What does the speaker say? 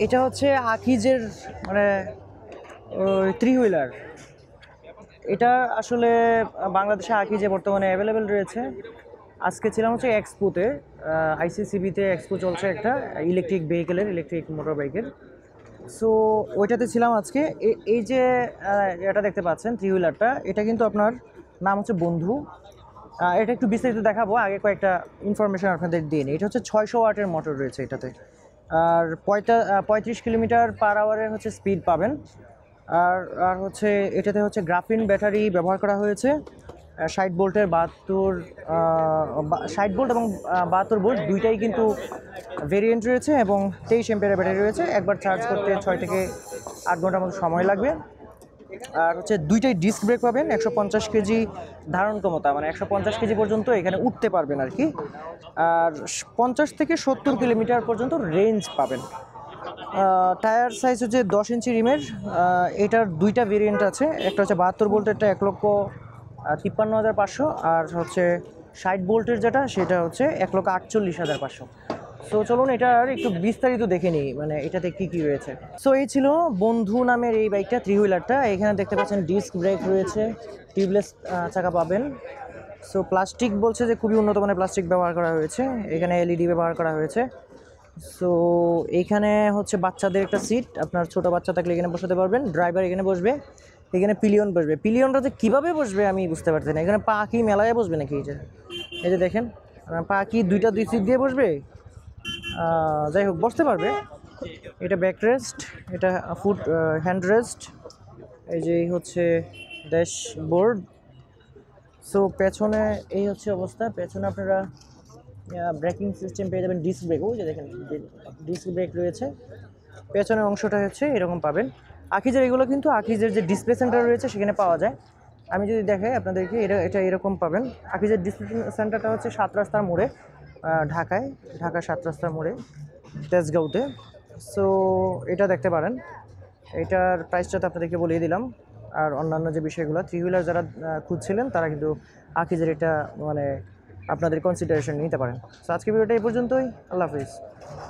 এটা হচ্ছে আকিজের মানে থ্রি হুইলার। এটা আসলে বাংলাদেশে আকিজে বর্তমানে অ্যাভেলেবেল রয়েছে। আজকে ছিলাম হচ্ছে এক্সপোতে, আইসিসিবিতে এক্সপো চলছে একটা ইলেকট্রিক ভেহিকেলের, ইলেকট্রিক মোটর বাইকের। সো ওইটাতে ছিলাম আজকে। এই যে এটা দেখতে পাচ্ছেন থ্রি হুইলারটা, এটা কিন্তু আপনার নাম হচ্ছে বন্ধু। এটা একটু বিস্তারিত দেখাবো, আগে কয়েকটা ইনফরমেশন আপনাদের দিয়ে নিই। এটা হচ্ছে 600 ওয়াটের মোটর রয়েছে এটাতে, আর 35 কিলোমিটার/আওয়ারের হচ্ছে স্পিড পাবেন। আর আর হচ্ছে এটাতে হচ্ছে গ্রাফিন ব্যাটারি ব্যবহার করা হয়েছে। 60 ভোল্টের 60 ভোল্ট এবং 72 ভোল্ট দুইটাই কিন্তু ভেরিয়েন্ট রয়েছে, এবং 23 এম্পিয়ারের ব্যাটারি রয়েছে। একবার চার্জ করতে 6 থেকে 8 ঘন্টার মতো সময় লাগবে। আর হচ্ছে দুইটাই ডিস্ক ব্রেক পাবেন। 150 কেজি ধারণ ক্ষমতা, মানে 150 কেজি পর্যন্ত এখানে উঠতে পারবেন আর কি। আর 50 থেকে 70 কিলোমিটার পর্যন্ত রেঞ্জ পাবেন। টায়ার সাইজ হচ্ছে 10 ইঞ্চি রিমের। এটার দুইটা ভেরিয়েন্ট আছে, একটা হচ্ছে 72 ভোল্টেরটা 1,53,500, আর হচ্ছে 60 ভোল্টের যেটা সেটা হচ্ছে 1,48,500। সো চলুন এটার একটু বিস্তারিত দেখে নিই, মানে এটাতে কী কী রয়েছে। সো এই ছিল বন্ধু নামের এই বাইকটা, থ্রি হুইলারটা। এখানে দেখতে পাচ্ছেন ডিস্ক ব্রেক রয়েছে, টিউবলেস চাকা পাবেন। সো প্লাস্টিক বলছে যে খুবই উন্নত মানের প্লাস্টিক ব্যবহার করা হয়েছে, এখানে এলইডি ব্যবহার করা হয়েছে। সো এইখানে হচ্ছে বাচ্চাদের একটা সিট, আপনার ছোট বাচ্চা থাকলে এখানে বসাতে পারবেন। ড্রাইভার এখানে বসবে, এখানে পিলিয়ন বসবে। পিলিয়নটা যে কীভাবে বসবে আমি বুঝতে পারছি না। এখানে পা কি মেলায় বসবে নাকি? এই যে দেখেন, পা কি দুই সিট দিয়ে বসবে? যাই হোক, বসতে পারবে। এটা ব্যাক রেস্ট, এটা ফুট হ্যান্ড রেস্ট। এই যে হচ্ছে ড্যাশবোর্ড। সো পেছনে এই হচ্ছে অবস্থা। পেছনে আপনারা ব্রেকিং সিস্টেম পেয়ে যাবেন, ডিস্ক ব্রেক। ওই যে দেখেন ডিস্ক ব্রেক রয়েছে। পেছনের অংশটা হচ্ছে এরকম পাবেন। আকিজের এগুলো কিন্তু আকিজের যে ডিসপ্লে সেন্টার রয়েছে সেখানে পাওয়া যায়। আমি যদি দেখাই আপনাদেরকে, এটা এরকম পাবেন। আকিজের ডিসপ্লে সেন্টারটা হচ্ছে 7 রাস্তার মোড়ে, ঢাকা 7 রাস্তার মোড়ে, তেজগাঁওতে। সো এটা দেখতে পারেন। এটার প্রাইসটা তো আপনাদেরকে বলিয়ে দিলাম। আর অন্যান্য যে বিষয়গুলো, থ্রি হুইলার যারা খুঁজছিলেন তারা কিন্তু আকিজের এটা মানে আপনাদের কনসিডারেশন নিতে পারেন। সো আজকে ভিডিওটা এই পর্যন্তই। আল্লাহ হাফিজ।